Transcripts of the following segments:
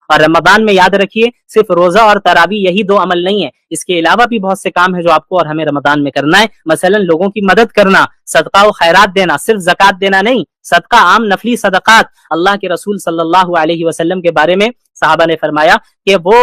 اور رمضان میں یاد رکھیے صرف روزہ اور تراویح یہی دو عمل نہیں ہے، اس کے علاوہ بھی بہت سے کام ہیں جو آپ کو اور ہمیں رمضان میں کرنا ہے. مثلا لوگوں کی مدد کرنا، صدقہ و خیرات دینا، صرف زکوٰۃ دینا نہیں، صدقہ عام نفلی صدقات. اللہ کے رسول صلی اللہ علیہ وسلم کے بارے میں صحابہ نے فرمایا کہ وہ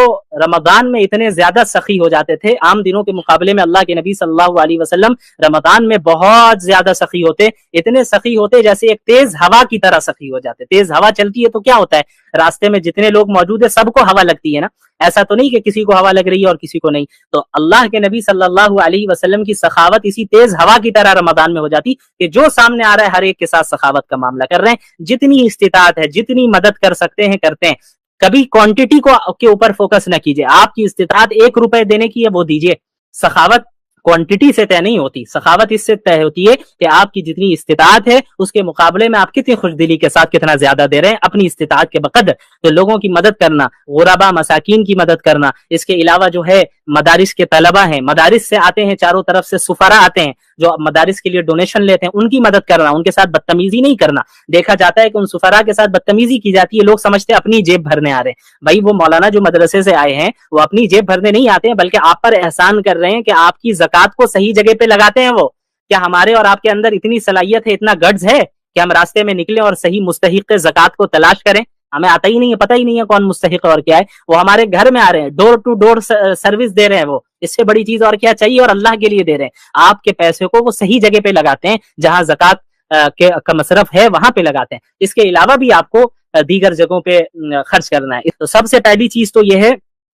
رمضان میں اتنے زیادہ سخی ہو جاتے تھے، عام دنوں کے مقابلے میں اللہ کے نبی صلی اللہ علیہ وسلم رمضان میں بہت زیادہ سخی ہوتے، اتنے سخی ہوتے جیسے ایک تیز ہوا کی طرح سخی ہو جاتے. تیز ہوا چلتی ہے تو کیا ہوتا ہے، راستے میں جتنے لوگ موجود ہیں سب کو ہوا لگتی ہے نا، ایسا تو نہیں کہ کسی کو ہوا لگ رہی ہے اور کسی کو نہیں. تو اللہ کے نبی صلی اللہ علیہ وسلم کی سخاوت اسی تیز ہوا کی طرح رمضان میں ہو جاتی کہ جو سامنے آ رہا ہے ہر ایک کے ساتھ سخاوت کا معاملہ کر رہے ہیں، جتنی استطاعت ہے جتنی مدد کر سکتے ہیں کرتے ہیں. کبھی کوانٹٹی کو کے اوپر فوکس نہ کیجیے، آپ کی استطاعت 1 روپے دینے کی ہے وہ دیجیے. سخاوت کوانٹٹی سے طے نہیں ہوتی، سخاوت اس سے طے ہوتی ہے کہ آپ کی جتنی استطاعت ہے اس کے مقابلے میں آپ کتنی خوش دلی کے ساتھ کتنا زیادہ دے رہے ہیں اپنی استطاعت کے بقدر. تو لوگوں کی مدد کرنا، غربا مساکین کی مدد کرنا، اس کے علاوہ جو ہے مدارس کے طلبہ ہیں، مدارس سے آتے ہیں، چاروں طرف سے سفرا آتے ہیں جو مدارس کے لیے ڈونیشن لیتے ہیں، ان کی مدد کرنا، ان کے ساتھ بدتمیزی نہیں کرنا. دیکھا جاتا ہے کہ ان سفرا کے ساتھ بدتمیزی کی جاتی ہے، لوگ سمجھتے ہیں اپنی جیب بھرنے آ رہے ہیں. بھائی وہ مولانا جو مدرسے سے آئے ہیں وہ اپنی جیب بھرنے نہیں آتے ہیں، بلکہ آپ پر احسان کر رہے ہیں کہ آپ کی زکوٰۃ کو صحیح جگہ پہ لگاتے ہیں. وہ کیا ہمارے اور آپ کے اندر اتنی صلاحیت ہے، اتنا گٹس ہے کہ ہم راستے میں نکلیں اور صحیح مستحق زکوٰۃ کو تلاش کریں؟ ہمیں آتا ہی نہیں ہے، پتہ ہی نہیں ہے کون مستحق اور کیا ہے. وہ ہمارے گھر میں آ رہے ہیں، ڈور ٹو ڈور سروس دے رہے ہیں، وہ اس سے بڑی چیز اور کیا چاہیے، اور اللہ کے لیے دے رہے ہیں. آپ کے پیسے کو وہ صحیح جگہ پہ لگاتے ہیں، جہاں زکوٰۃ کا مصرف ہے وہاں پہ لگاتے ہیں. اس کے علاوہ بھی آپ کو دیگر جگہوں پہ خرچ کرنا ہے. تو سب سے پہلی چیز تو یہ ہے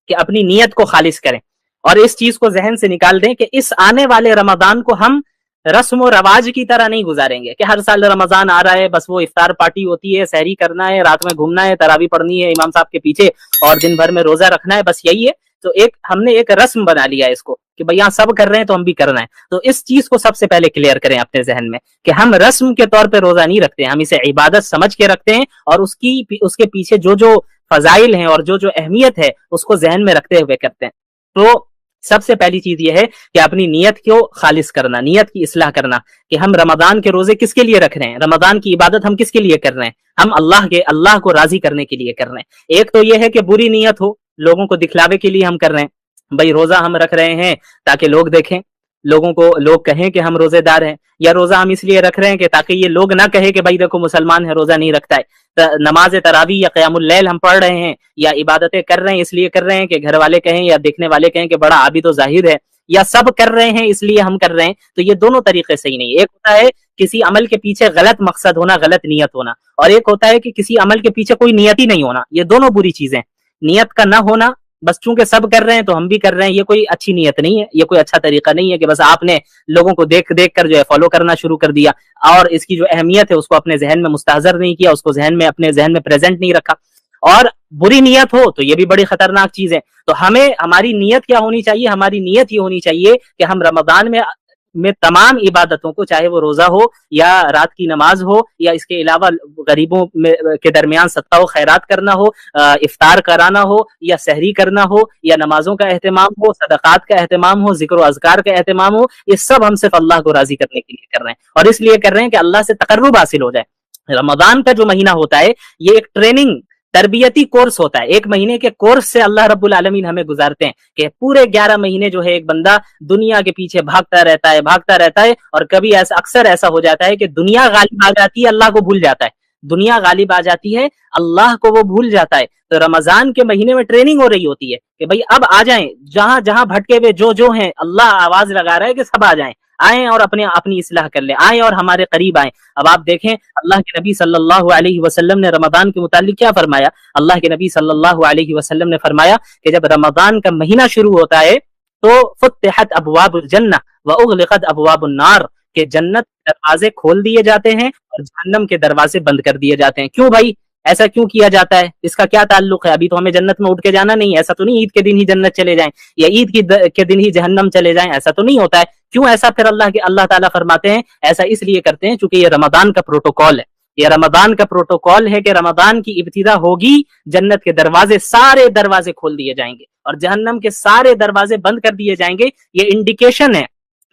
کہ اپنی نیت کو خالص کریں، اور اس چیز کو ذہن سے نکال دیں کہ اس آنے والے رمضان کو ہم رسم و رواج کی طرح نہیں گزاریں گے کہ ہر سال رمضان آ رہا ہے بس وہ افطار پارٹی ہوتی ہے، سحری کرنا ہے، رات میں گھومنا ہے، تراویح پڑھنی ہے امام صاحب کے پیچھے اور دن بھر میں روزہ رکھنا ہے، بس یہی ہے. تو ہم نے ایک رسم بنا لیا ہے اس کو کہ بھئی یہاں سب کر رہے ہیں تو ہم بھی کرنا ہے. تو اس چیز کو سب سے پہلے کلیئر کریں اپنے ذہن میں کہ ہم رسم کے طور پہ روزہ نہیں رکھتے ہیں، ہم اسے عبادت سمجھ کے رکھتے ہیں، اور اس کے پیچھے جو فضائل ہیں اور جو اہمیت ہے اس کو ذہن میں رکھتے ہوئے کرتے ہیں. تو سب سے پہلی چیز یہ ہے کہ اپنی نیت کو خالص کرنا، نیت کی اصلاح کرنا کہ ہم رمضان کے روزے کس کے لیے رکھ رہے ہیں، رمضان کی عبادت ہم کس کے لیے کر رہے ہیں، ہم اللہ کو راضی کرنے کے لیے کر رہے ہیں. ایک تو یہ ہے کہ بری نیت ہو، لوگوں کو دکھلاوے کے لیے ہم کر رہے ہیں، بھائی روزہ ہم رکھ رہے ہیں تاکہ لوگ دیکھیں، لوگ کہیں کہ ہم روزے دار ہیں، یا روزہ ہم اس لیے رکھ رہے ہیں کہ تاکہ یہ لوگ نہ کہے کہ بھائی دیکھو مسلمان ہے روزہ نہیں رکھتا ہے. نماز تراویح یا قیام اللیل ہم پڑھ رہے ہیں یا عبادتیں کر رہے ہیں اس لیے کر رہے ہیں کہ گھر والے کہیں یا دیکھنے والے کہیں کہ بڑا عابد و ظاہر ہے، یا سب کر رہے ہیں اس لیے ہم کر رہے ہیں. تو یہ دونوں طریقے صحیح نہیں. ایک ہوتا ہے کسی عمل کے پیچھے غلط مقصد ہونا، غلط نیت ہونا، اور ایک ہوتا ہے کہ کسی عمل کے پیچھے کوئی نیت ہی نہیں ہونا. یہ دونوں بری چیزیں. نیت کا نہ ہونا، بس چونکہ سب کر رہے ہیں تو ہم بھی کر رہے ہیں، یہ کوئی اچھی نیت نہیں ہے، یہ کوئی اچھا طریقہ نہیں ہے کہ بس آپ نے لوگوں کو دیکھ کر جو ہے فالو کرنا شروع کر دیا اور اس کی جو اہمیت ہے اس کو اپنے ذہن میں مستحضر نہیں کیا، اس کو اپنے ذہن میں پریزنٹ نہیں رکھا. اور بری نیت ہو تو یہ بھی بڑی خطرناک چیز ہے. تو ہماری نیت کیا ہونی چاہیے؟ ہماری نیت یہ ہونی چاہیے کہ ہم رمضان میں تمام عبادتوں کو، چاہے وہ روزہ ہو یا رات کی نماز ہو یا اس کے علاوہ غریبوں کے درمیان صدقہ و خیرات کرنا ہو، افطار کرانا ہو یا سحری کرنا ہو یا نمازوں کا اہتمام ہو، صدقات کا اہتمام ہو، ذکر و اذکار کا اہتمام ہو، یہ سب ہم صرف اللہ کو راضی کرنے کے لیے کر رہے ہیں، اور اس لیے کر رہے ہیں کہ اللہ سے تقرب حاصل ہو جائے. رمضان کا جو مہینہ ہوتا ہے یہ ایک ٹریننگ، تربیتی کورس ہوتا ہے. 1 مہینے کے کورس سے اللہ رب العالمین ہمیں گزارتے ہیں کہ پورے 11 مہینے جو ہے ایک بندہ دنیا کے پیچھے بھاگتا رہتا ہے اور کبھی اکثر ایسا ہو جاتا ہے کہ دنیا غالب آ جاتی ہے، اللہ کو بھول جاتا ہے. دنیا غالب آ جاتی ہے، اللہ کو وہ بھول جاتا ہے. تو رمضان کے مہینے میں ٹریننگ ہو رہی ہوتی ہے کہ بھئی اب آ جائیں، جہاں بھٹکے ہوئے جو ہیں، اللہ آواز لگا رہا ہے کہ سب آئیں اور اپنی اصلاح کر لیں، آئیں اور ہمارے قریب آئیں. اب آپ دیکھیں اللہ کے نبی صلی اللہ علیہ وسلم نے رمضان کے متعلق کیا فرمایا. اللہ کے نبی صلی اللہ علیہ وسلم نے فرمایا کہ جب رمضان کا مہینہ شروع ہوتا ہے تو فتحت ابواب الجنہ واغلقت ابواب النار، کہ جنت کے دروازے کھول دیے جاتے ہیں اور جہنم کے دروازے بند کر دیے جاتے ہیں. کیوں بھائی ایسا کیوں کیا جاتا ہے؟ اس کا کیا تعلق ہے؟ ابھی تو ہمیں جنت میں اٹھ کے جانا نہیں ہے، ایسا تو نہیں عید کے دن ہی جنت چلے جائیں یا عید کے دن ہی جہنم چلے جائیں، ایسا تو نہیں ہوتا ہے. کیوں ایسا پھر اللہ تعالیٰ فرماتے ہیں ایسا اس لیے کرتے ہیں چونکہ یہ رمضان کا پروٹوکول ہے. یہ رمضان کا پروٹوکول ہے کہ رمضان کی ابتدا ہوگی، جنت کے سارے دروازے کھول دیے جائیں گے اور جہنم کے سارے دروازے بند کر دیے جائیں گے. یہ انڈیکیشن ہے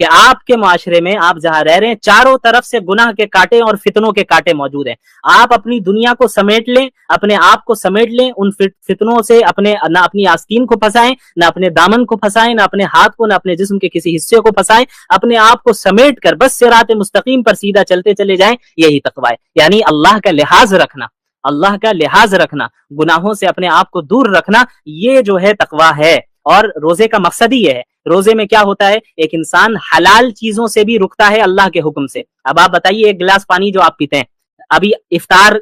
کہ آپ کے معاشرے میں آپ جہاں رہ رہے ہیں چاروں طرف سے گناہ کے کانٹے اور فتنوں کے کانٹے موجود ہیں. آپ اپنی دنیا کو سمیٹ لیں, اپنے آپ کو سمیٹ لیں, ان فتنوں سے نہ اپنی آستین کو پھنسائیں, نہ اپنے دامن کو پھنسائیں, نہ اپنے ہاتھ کو, نہ اپنے جسم کے کسی حصے کو پھنسائیں, اپنے آپ کو سمیٹ کر بس صراط مستقیم پر سیدھا چلتے چلے جائیں. یہی تقوی ہے, یعنی اللہ کا لحاظ رکھنا, اللہ کا لحاظ رکھنا, گناہوں سے اپنے آپ کو دور رکھنا, یہ جو ہے تقوی ہے. اور روزے کا مقصد ہی یہ ہے. روزے میں کیا ہوتا ہے, ایک انسان حلال چیزوں سے بھی رکتا ہے اللہ کے حکم سے. اب آپ بتائیے, ایک گلاس پانی جو آپ پیتے ہیں, ابھی افطار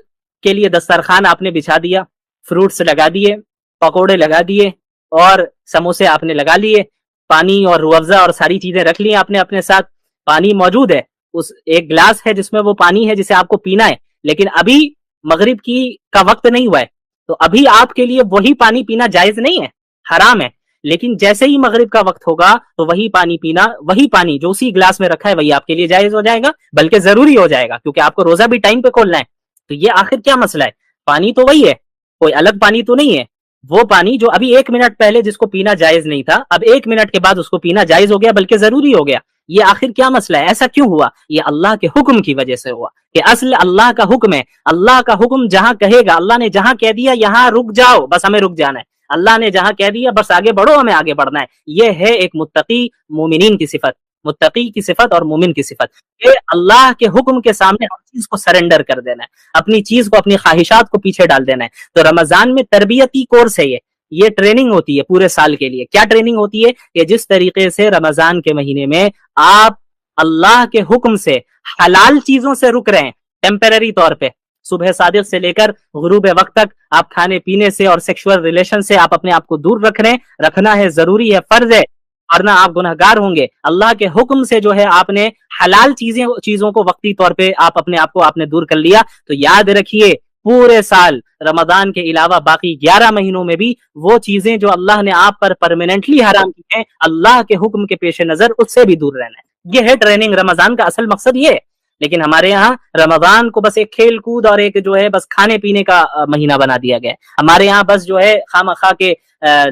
کے لیے دسترخوان آپ نے بچھا دیا, فروٹس لگا دیے, پکوڑے لگا دیے اور سموسے آپ نے لگا لیے, پانی اور روح افزا اور ساری چیزیں رکھ لی آپ نے اپنے ساتھ, پانی موجود ہے, اس ایک گلاس ہے جس میں وہ پانی ہے جسے آپ کو پینا ہے, لیکن ابھی مغرب کا وقت نہیں ہوا ہے, تو ابھی آپ کے لیے وہی پانی پینا جائز نہیں ہے, حرام ہے. لیکن جیسے ہی مغرب کا وقت ہوگا تو وہی پانی پینا, وہی پانی جو اسی گلاس میں رکھا ہے وہی آپ کے لیے جائز ہو جائے گا, بلکہ ضروری ہو جائے گا, کیونکہ آپ کو روزہ بھی ٹائم پہ کھولنا ہے. تو یہ آخر کیا مسئلہ ہے, پانی تو وہی ہے, کوئی الگ پانی تو نہیں ہے. وہ پانی جو ابھی 1 منٹ پہلے جس کو پینا جائز نہیں تھا, اب 1 منٹ کے بعد اس کو پینا جائز ہو گیا, بلکہ ضروری ہو گیا. یہ آخر کیا مسئلہ ہے, ایسا کیوں ہوا؟ یہ اللہ کے حکم کی وجہ سے ہوا, کہ اصل اللہ کا حکم ہے. اللہ کا حکم جہاں کہے گا, اللہ نے جہاں کہہ دیا یہاں رک جاؤ, بس ہمیں رک جانا ہے. اللہ نے جہاں کہہ دیا بس آگے بڑھو, ہمیں آگے بڑھنا ہے. یہ ہے ایک متقی مومنین کی صفت, متقی کی صفت اور مومن کی صفت, کہ اللہ کے حکم کے سامنے ہر چیز کو سرنڈر کر دینا ہے, اپنی چیز کو, اپنی خواہشات کو پیچھے ڈال دینا ہے. تو رمضان میں تربیتی کورس ہے, یہ ٹریننگ ہوتی ہے پورے سال کے لیے. کیا ٹریننگ ہوتی ہے؟ کہ جس طریقے سے رمضان کے مہینے میں آپ اللہ کے حکم سے حلال چیزوں سے رک رہے ہیں ٹیمپرری طور پہ, صبح صادق سے لے کر غروب وقت تک آپ کھانے پینے سے اور سیکشول ریلیشن سے آپ اپنے آپ کو دور رکھ رہے ہیں, رکھنا ہے, ضروری ہے, فرض ہے, ورنہ آپ گنہگار ہوں گے. اللہ کے حکم سے جو ہے آپ نے حلال چیزوں کو وقتی طور پہ آپ اپنے آپ کو آپ نے دور کر لیا. تو یاد رکھیے, پورے سال رمضان کے علاوہ باقی 11 مہینوں میں بھی وہ چیزیں جو اللہ نے آپ پر پرماننٹلی حرام کی ہیں, اللہ کے حکم کے پیش نظر اس سے بھی دور رہنا ہے. یہ ہے ٹریننگ, رمضان کا اصل مقصد یہ ہے. لیکن ہمارے یہاں رمضان کو بس ایک کھیل کود اور ایک جو ہے بس کھانے پینے کا مہینہ بنا دیا گیا ہے. ہمارے یہاں بس جو ہے خواہ مخواہ کے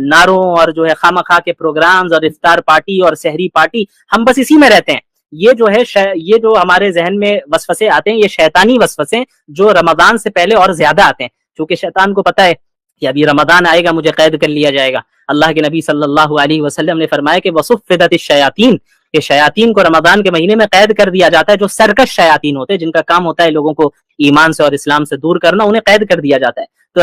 نعروں اور جو ہے خواہ مخواہ کے پروگرامز اور افطار پارٹی اور سحری پارٹی, ہم بس اسی میں رہتے ہیں. یہ جو ہے یہ جو ہمارے ذہن میں وسوسے آتے ہیں, یہ شیطانی وسوسے جو رمضان سے پہلے اور زیادہ آتے ہیں, چونکہ شیطان کو پتہ ہے کہ ابھی رمضان آئے گا, مجھے قید کر لیا جائے گا. اللہ کے نبی صلی اللہ علیہ وسلم نے فرمایا کہ وصفدت الشیاطین, کہ شیاطین کو رمضان کے مہینے میں قید کر دیا جاتا ہے. جو سرکش شیاطین ہوتے ہیں, جن کا کام ہوتا ہے لوگوں کو ایمان سے اور اسلام سے دور کرنا, انہیں قید کر دیا جاتا ہے. تو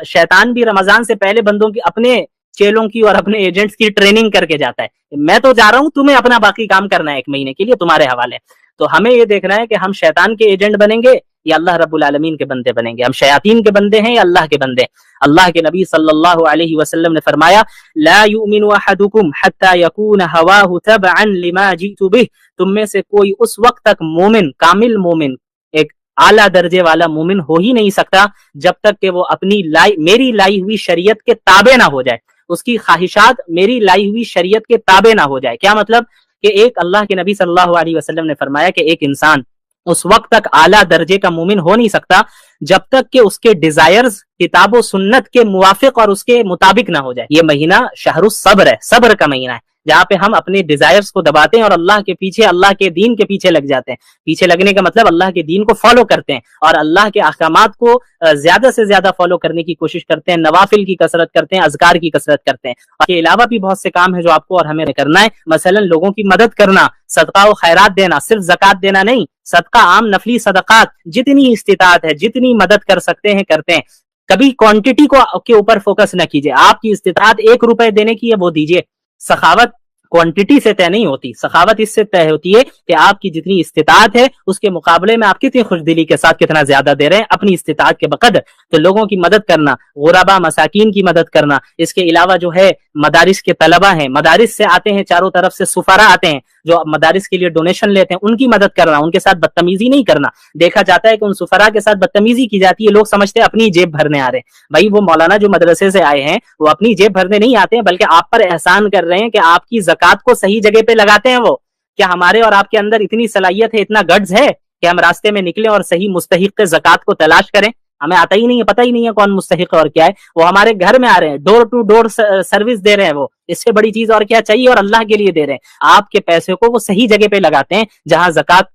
شیطان بھی رمضان سے پہلے بندوں کی, اپنے چیلوں کی اور اپنے ایجنٹس کی ٹریننگ کر کے جاتا ہے. میں تو جا رہا ہوں, تمہیں اپنا باقی کام کرنا ہے 1 مہینے کے لیے, تمہارے حوالے. تو ہمیں یہ دیکھنا ہے کہ ہم شیطان کے ایجنٹ بنیں گے یا اللہ رب العالمین کے بندے بنیں گے, ہم شیاطین کے بندے ہیں یا اللہ کے بندے. اللہ کے نبی صلی اللہ علیہ وسلم نے فرمایا, لا یؤمن احدکم حتی یکون ہواہ تبعا لما جئت بہ, تم میں سے کوئی اس وقت تک مومن, کامل مومن, ایک اعلیٰ درجے والا مومن ہو ہی نہیں سکتا جب تک کہ وہ اپنی میری لائی ہوئی شریعت کے تابع نہ ہو جائے, اس کی خواہشات میری لائی ہوئی شریعت کے تابع نہ ہو جائے. کیا مطلب؟ کہ ایک اللہ کے نبی صلی اللہ علیہ وسلم نے فرمایا کہ ایک انسان اس وقت تک اعلیٰ درجے کا مومن ہو نہیں سکتا جب تک کہ اس کے ڈیزائرز کتاب و سنت کے موافق اور اس کے مطابق نہ ہو جائے. یہ مہینہ شہر الصبر ہے, صبر کا مہینہ ہے, جہاں پہ ہم اپنے ڈیزائرز کو دباتے ہیں اور اللہ کے پیچھے, اللہ کے دین کے پیچھے لگ جاتے ہیں. پیچھے لگنے کا مطلب اللہ کے دین کو فالو کرتے ہیں اور اللہ کے احکامات کو زیادہ سے زیادہ فالو کرنے کی کوشش کرتے ہیں, نوافل کی کثرت کرتے ہیں, اذکار کی کثرت کرتے ہیں. اس کے علاوہ بھی بہت سے کام ہیں جو آپ کو اور ہمیں کرنا ہے, مثلا لوگوں کی مدد کرنا, صدقہ و خیرات دینا, صرف زکوٰۃ دینا نہیں, صدقہ, عام نفلی صدقات, جتنی استطاعت ہے, جتنی مدد کر سکتے ہیں کرتے ہیں. کبھی کوانٹٹی کے اوپر فوکس نہ کیجیے, آپ کی استطاعت 1 روپے دینے کی ہے وہ دیجیے. سخاوت کوانٹٹی سے طے نہیں ہوتی, سخاوت اس سے طے ہوتی ہے کہ آپ کی جتنی استطاعت ہے اس کے مقابلے میں آپ کتنی خوش دلی کے ساتھ کتنا زیادہ دے رہے ہیں اپنی استطاعت کے بقدر. تو لوگوں کی مدد کرنا, غربا مساکین کی مدد کرنا, اس کے علاوہ جو ہے مدارس کے طلبہ ہیں, مدارس سے آتے ہیں, چاروں طرف سے سفراء آتے ہیں جو مدارس کے لیے ڈونیشن لیتے ہیں, ان کی مدد کرنا, ان کے ساتھ بدتمیزی نہیں کرنا. دیکھا جاتا ہے کہ ان سفراء کے ساتھ بدتمیزی کی جاتی ہے, لوگ سمجھتے ہیں اپنی جیب بھرنے آ رہے ہیں. بھائی وہ مولانا جو مدرسے سے آئے ہیں وہ اپنی جیب بھرنے نہیں آتے ہیں, بلکہ آپ پر احسان کر رہے ہیں کہ آپ کی زکوٰۃ کو صحیح جگہ پہ لگاتے ہیں. وہ کیا ہمارے اور آپ کے اندر اتنی صلاحیت ہے, اتنا گٹس ہے کہ ہم راستے میں نکلیں اور صحیح مستحق زکوٰۃ کو تلاش کریں؟ ہمیں آتا ہی نہیں ہے, پتہ ہی نہیں ہے کون مستحق ہے اور کیا ہے. وہ ہمارے گھر میں آ رہے ہیں, ڈور ٹو ڈور سروس دے رہے ہیں, وہ اس سے بڑی چیز اور کیا چاہیے, اور اللہ کے لیے دے رہے ہیں. آپ کے پیسے کو وہ صحیح جگہ پہ لگاتے ہیں, جہاں زکوٰۃ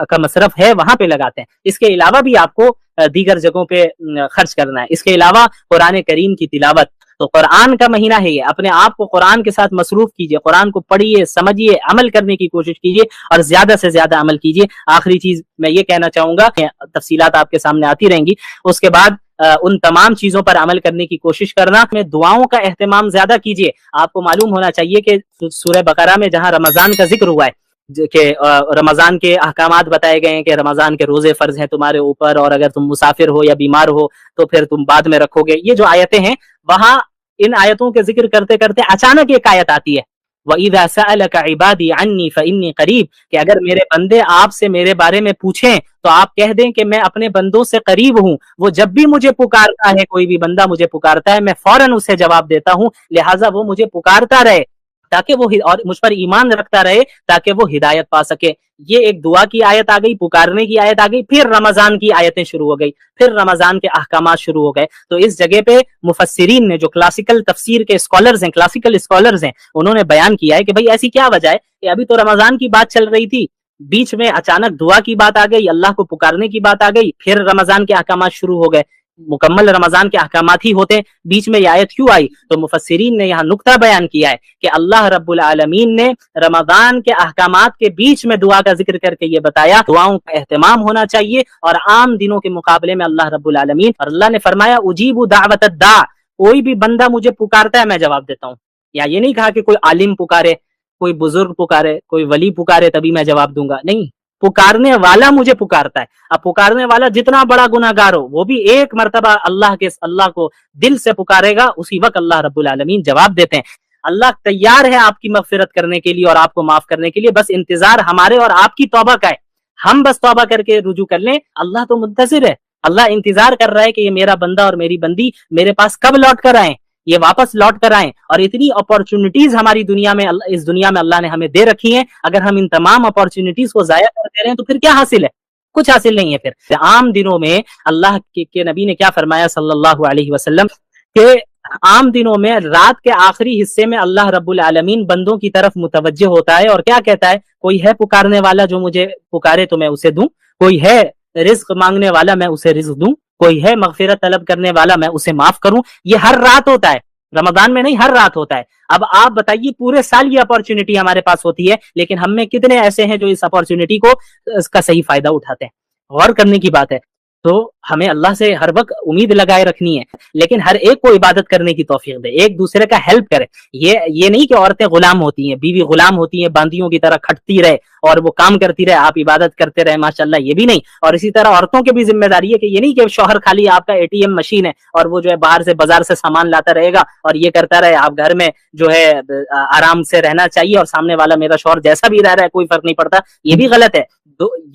کا مصرف ہے وہاں پہ لگاتے ہیں. اس کے علاوہ بھی آپ کو دیگر جگہوں پہ خرچ کرنا ہے. اس کے علاوہ قرآن کریم کی تلاوت, تو قرآن کا مہینہ ہے یہ, اپنے آپ کو قرآن کے ساتھ مصروف کیجئے, قرآن کو پڑھیے, سمجھیے, عمل کرنے کی کوشش کیجئے اور زیادہ سے زیادہ عمل کیجئے. آخری چیز میں یہ کہنا چاہوں گا, تفصیلات آپ کے سامنے آتی رہیں گی, اس کے بعد ان تمام چیزوں پر عمل کرنے کی کوشش کرنا. میں دعاؤں کا اہتمام زیادہ کیجئے. آپ کو معلوم ہونا چاہیے کہ سورہ بقرہ میں جہاں رمضان کا ذکر ہوا ہے کہ رمضان کے احکامات بتائے گئے ہیں کہ رمضان کے روزے فرض ہیں تمہارے اوپر, اور اگر تم مسافر ہو یا بیمار ہو تو پھر تم بعد میں رکھو گے, یہ جو آیتیں ہیں وہاں ان آیتوں کے ذکر کرتے کرتے اچانک ایک آیت آتی ہے, وَإِذَا سَأَلَكَ عِبَادِي عَنِّي فَإِنِّي قَرِيبٌ, کہ اگر میرے بندے آپ سے میرے بارے میں پوچھیں تو آپ کہہ دیں کہ میں اپنے بندوں سے قریب ہوں, وہ جب بھی مجھے پکارتا ہے, کوئی بھی بندہ مجھے پکارتا ہے, میں فوراً اسے جواب دیتا ہوں, لہٰذا وہ مجھے پکارتا رہے تاکہ وہ اور مجھ پر ایمان رکھتا رہے تاکہ وہ ہدایت پا سکے. یہ ایک دعا کی آیت آ گئی, پکارنے کی آیت آ گئی, پھر رمضان کی آیتیں شروع ہو گئی, پھر رمضان کے احکامات شروع ہو گئے. تو اس جگہ پہ مفسرین نے, جو کلاسیکل تفسیر کے اسکالرز ہیں, کلاسیکل اسکالرز ہیں, انہوں نے بیان کیا ہے کہ بھئی ایسی کیا وجہ ہے کہ ابھی تو رمضان کی بات چل رہی تھی, بیچ میں اچانک دعا کی بات آ گئی, اللہ کو پکارنے کی بات آ گئی, پھر رمضان کے احکامات شروع ہو گئے. مکمل رمضان کے احکامات ہی ہوتے, بیچ میں یہ آیت کیوں آئی؟ تو مفسرین نے یہاں نقطہ بیان کیا ہے کہ اللہ رب العالمین نے رمضان کے احکامات کے بیچ میں دعا کا ذکر کر کے یہ بتایا دعاؤں کا اہتمام ہونا چاہیے, اور عام دنوں کے مقابلے میں اللہ رب العالمین, اور اللہ نے فرمایا اجیب دعوت الداع, کوئی بھی بندہ مجھے پکارتا ہے میں جواب دیتا ہوں. یا یہ نہیں کہا کہ کوئی عالم پکارے, کوئی بزرگ پکارے, کوئی ولی پکارے تبھی میں جواب دوں گا, نہیں, پکارنے والا مجھے پکارتا ہے. اب پکارنے والا جتنا بڑا گناہگار ہو وہ بھی ایک مرتبہ اللہ کو دل سے پکارے گا, اسی وقت اللہ رب العالمین جواب دیتے ہیں. اللہ تیار ہے آپ کی مغفرت کرنے کے لیے اور آپ کو معاف کرنے کے لیے, بس انتظار ہمارے اور آپ کی توبہ کا ہے. ہم بس توبہ کر کے رجوع کر لیں, اللہ تو منتظر ہے, اللہ انتظار کر رہا ہے کہ یہ میرا بندہ اور میری بندی میرے پاس کب لوٹ کر آئیں, یہ واپس لوٹ کر آئیں. اور اتنی اپارچونٹیز ہماری دنیا میں, اس دنیا میں اللہ نے ہمیں دے رکھی ہیں, اگر ہم ان تمام اپارچونٹیز کو ضائع کر دے رہے ہیں تو پھر کیا حاصل ہے؟ کچھ حاصل نہیں ہے. پھر عام دنوں میں اللہ کے نبی نے کیا فرمایا صلی اللہ علیہ وسلم کہ عام دنوں میں رات کے آخری حصے میں اللہ رب العالمین بندوں کی طرف متوجہ ہوتا ہے اور کیا کہتا ہے, کوئی ہے پکارنے والا جو مجھے پکارے تو میں اسے دوں, کوئی ہے رزق مانگنے والا میں اسے رزق دوں, کوئی ہے مغفرت طلب کرنے والا میں اسے معاف کروں. یہ ہر رات ہوتا ہے, رمضان میں نہیں, ہر رات ہوتا ہے. اب آپ بتائیے پورے سال یہ اپارچونٹی ہمارے پاس ہوتی ہے, لیکن ہم میں کتنے ایسے ہیں جو اس اپارچونٹی کو, اس کا صحیح فائدہ اٹھاتے ہیں؟ غور کرنے کی بات ہے. تو ہمیں اللہ سے ہر وقت امید لگائے رکھنی ہے, لیکن ہر ایک کو عبادت کرنے کی توفیق دے, ایک دوسرے کا ہیلپ کرے. یہ نہیں کہ عورتیں غلام ہوتی ہیں, بیوی غلام ہوتی ہیں, باندیوں کی طرح کھٹتی رہے اور وہ کام کرتی رہے, آپ عبادت کرتے رہے ماشاءاللہ, یہ بھی نہیں. اور اسی طرح عورتوں کی بھی ذمہ داری ہے کہ یہ نہیں کہ شوہر خالی آپ کا ATM مشین ہے اور وہ جو ہے باہر سے بازار سے سامان لاتا رہے گا اور یہ کرتا رہے, آپ گھر میں جو ہے آرام سے رہنا چاہیے اور سامنے والا میرا شوہر جیسا بھی رہ رہا ہے کوئی فرق نہیں پڑتا, یہ بھی غلط ہے.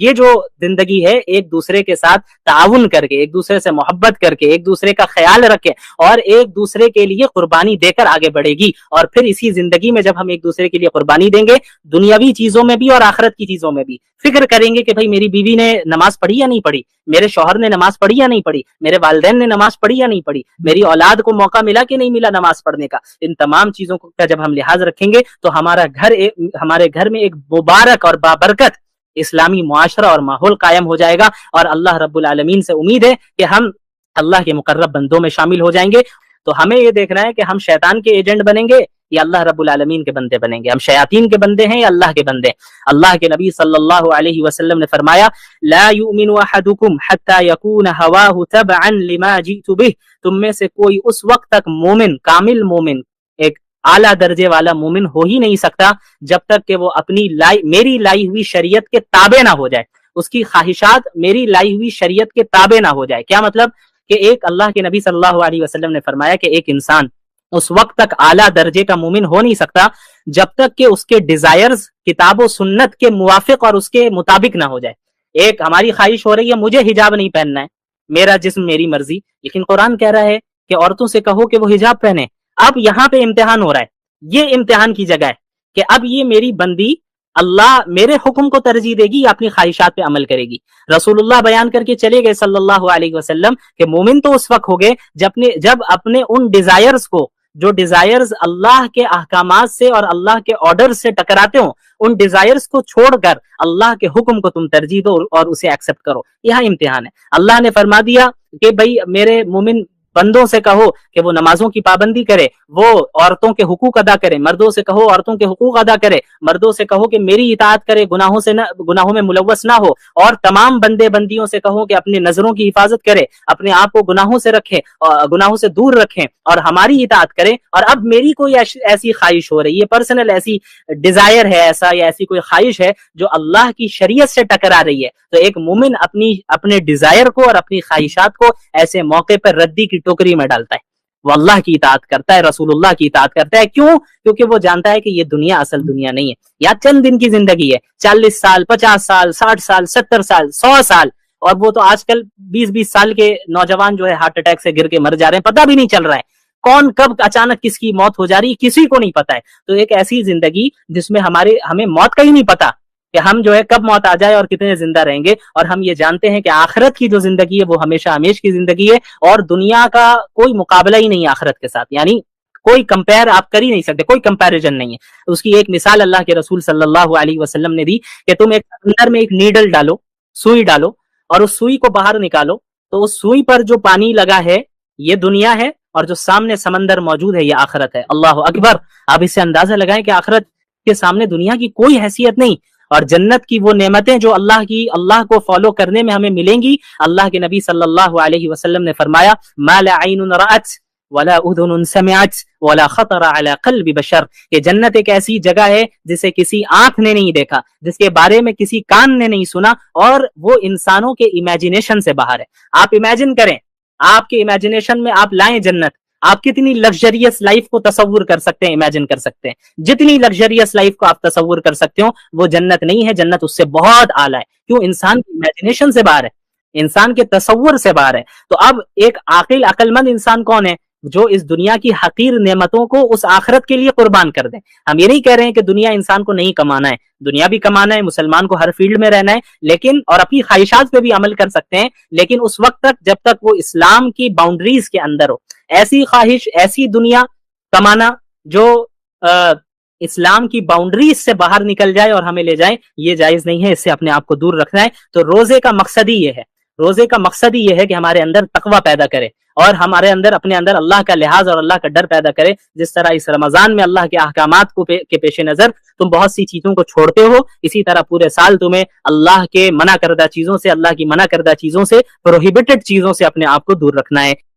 یہ جو زندگی ہے ایک دوسرے کے ساتھ تعاون کر کے, ایک دوسرے سے محبت کر کے, ایک دوسرے کا خیال رکھے اور ایک دوسرے کے لیے قربانی دے کر آگے بڑھے گی. اور پھر اسی زندگی میں جب ہم ایک دوسرے کے لیے قربانی دیں گے, دنیاوی چیزوں میں بھی اور آخرت کی چیزوں میں بھی, فکر کریں گے کہ بھئی میری بیوی نے نماز پڑھی یا نہیں پڑھی, میرے شوہر نے نماز پڑھی یا نہیں پڑھی, میرے والدین نے نماز پڑھی یا نہیں پڑھی, میری اولاد کو موقع ملا کہ نہیں ملا نماز پڑھنے کا. ان تمام چیزوں کا جب ہم لحاظ رکھیں گے تو ہمارے گھر میں ایک مبارک اور بابرکت اسلامی معاشرہ اور ماحول قائم ہو جائے گا. اور اللہ رب العالمین سے امید ہے کہ ہم اللہ کے مقرب بندوں میں شامل ہو جائیں گے. تو ہمیں یہ دیکھنا ہے کہ ہم شیطان کے ایجنٹ بنیں گے یا اللہ رب العالمین کے بندے بنیں گے, ہم شیاطین کے بندے ہیں یا اللہ کے بندے. اللہ کے نبی صلی اللہ علیہ وسلم نے فرمایا لا یؤمن احدکم حتی یکون ہواہ تبعا لما جئت بہ, تم میں سے کوئی اس وقت تک مومن, کامل مومن, ایک اعلیٰ درجے والا مومن ہو ہی نہیں سکتا جب تک کہ وہ اپنی میری لائی ہوئی شریعت کے تابع نہ ہو جائے, اس کی خواہشات میری لائی ہوئی شریعت کے تابع نہ ہو جائے. کیا مطلب کہ ایک اللہ کے نبی صلی اللہ علیہ وسلم نے فرمایا کہ ایک انسان اس وقت تک اعلیٰ درجے کا مومن ہو نہیں سکتا جب تک کہ اس کے ڈیزائرز کتاب و سنت کے موافق اور اس کے مطابق نہ ہو جائے. ایک ہماری خواہش ہو رہی ہے مجھے حجاب نہیں پہننا ہے, میرا جسم میری مرضی, لیکن قرآن کہہ رہا ہے کہ عورتوں سے کہو کہ وہ حجاب پہنے. اب یہاں پہ امتحان ہو رہا ہے, یہ امتحان کی جگہ ہے کہ اب یہ میری بندی اللہ میرے حکم کو ترجیح دے گی یا اپنی خواہشات پہ عمل کرے گی؟ رسول اللہ بیان کر کے چلے گئے صلی اللہ علیہ وسلم کہ مومن تو اس وقت ہو گئے جب اپنے ان ڈیزائرز کو، جو ڈیزائرز اللہ کے احکامات سے اور اللہ کے آرڈر سے ٹکراتے ہوں، ان ڈیزائرز کو چھوڑ کر اللہ کے حکم کو تم ترجیح دو اور اسے ایکسپٹ کرو۔ یہاں امتحان ہے۔ اللہ نے فرما دیا کہ بھئی میرے مومن بندوں سے کہو کہ وہ نمازوں کی پابندی کرے، وہ عورتوں کے حقوق ادا کرے، مردوں سے کہو عورتوں کے حقوق ادا کرے، مردوں سے کہو کہ میری اطاعت کرے، گناہوں میں ملوث نہ ہو، اور تمام بندے بندیوں سے کہو کہ اپنی نظروں کی حفاظت کرے، اپنے آپ کو گناہوں سے رکھے، گناہوں سے دور رکھیں اور ہماری اطاعت کرے۔ اور اب میری کوئی ایسی خواہش ہو رہی ہے، پرسنل ایسی ڈیزائر ہے، ایسا یا ایسی کوئی خواہش ہے جو اللہ کی شریعت سے ٹکرا رہی ہے، تو ایک مومن اپنے ڈیزائر کو اور اپنی خواہشات کو ایسے موقع پر ردی کی ٹوکری میں ڈالتا ہے، وہ اللہ کی اطاعت کرتا ہے، رسول اللہ کی اطاعت کرتا ہے۔ کیوں؟ کیونکہ وہ جانتا ہے کہ یہ دنیا اصل دنیا نہیں ہے، یا چند دن کی زندگی ہے، 40 سال، 50 سال، 60 سال، 70 سال، 100 سال، اور وہ تو آج کل 20 سال کے نوجوان جو ہے ہارٹ اٹیک سے گر کے مر جا رہے ہیں، پتہ بھی نہیں چل رہا ہے کون کب اچانک کس کی موت ہو جا رہی ہے، کسی کو نہیں پتا ہے۔ تو ایک ایسی زندگی جس میں ہمیں موت کا ہی نہیں پتا کہ ہم جو ہے کب موت آ جائے اور کتنے زندہ رہیں گے، اور ہم یہ جانتے ہیں کہ آخرت کی جو زندگی ہے وہ ہمیشہ ہمیش کی زندگی ہے، اور دنیا کا کوئی مقابلہ ہی نہیں ہے آخرت کے ساتھ، یعنی کوئی کمپیئر آپ کر ہی نہیں سکتے، کوئی کمپیریزن نہیں ہے۔ اس کی ایک مثال اللہ کے رسول صلی اللہ علیہ وسلم نے دی کہ تم اندر میں ایک نیڈل ڈالو، سوئی ڈالو، اور اس سوئی کو باہر نکالو، تو اس سوئی پر جو پانی لگا ہے یہ دنیا ہے، اور جو سامنے سمندر موجود ہے یہ آخرت ہے۔ اللہ اکبر! آپ اس سے اندازہ لگائیں کہ آخرت کے سامنے دنیا کی کوئی حیثیت نہیں، اور جنت کی وہ نعمتیں جو اللہ کو فالو کرنے میں ہمیں ملیں گی۔ اللہ کے نبی صلی اللہ علیہ وسلم نے فرمایا ما لا عین رأت ولا اذن سمعت ولا خطر على قلب بشر، کہ جنت ایک ایسی جگہ ہے جسے کسی آنکھ نے نہیں دیکھا، جس کے بارے میں کسی کان نے نہیں سنا، اور وہ انسانوں کے امیجنیشن سے باہر ہے۔ آپ امیجن کریں، آپ کے امیجنیشن میں آپ لائیں جنت، آپ کتنی لگژریس لائف کو تصور کر سکتے ہیں، امیجن کر سکتے ہیں، جتنی لگژریس لائف کو آپ تصور کر سکتے ہو وہ جنت نہیں ہے، جنت اس سے بہت اعلیٰ ہے۔ کیوں؟ انسان کی امیجنیشن سے باہر ہے، انسان کے تصور سے باہر ہے۔ تو اب ایک عقل مند انسان کون ہے؟ جو اس دنیا کی حقیر نعمتوں کو اس آخرت کے لیے قربان کر دیں۔ ہم یہ نہیں کہہ رہے ہیں کہ دنیا انسان کو نہیں کمانا ہے، دنیا بھی کمانا ہے، مسلمان کو ہر فیلڈ میں رہنا ہے، لیکن اور اپنی خواہشات پہ بھی عمل کر سکتے ہیں، لیکن اس وقت تک جب تک وہ اسلام کی باؤنڈریز کے اندر ہو۔ ایسی خواہش، ایسی دنیا کمانا جو اسلام کی باؤنڈریز سے باہر نکل جائے اور ہمیں لے جائے، یہ جائز نہیں ہے، اس سے اپنے آپ کو دور رکھنا ہے۔ تو روزے کا مقصد ہی یہ ہے، روزے کا مقصد ہی یہ ہے کہ ہمارے اندر تقوی پیدا کرے، اور ہمارے اندر اپنے اندر اللہ کا لحاظ اور اللہ کا ڈر پیدا کرے۔ جس طرح اس رمضان میں اللہ کے احکامات کے پیش نظر تم بہت سی چیزوں کو چھوڑتے ہو، اسی طرح پورے سال تمہیں اللہ کے منع کردہ چیزوں سے، اللہ کی منع کردہ چیزوں سے، پروہیبٹڈ چیزوں سے اپنے آپ کو دور رکھنا ہے۔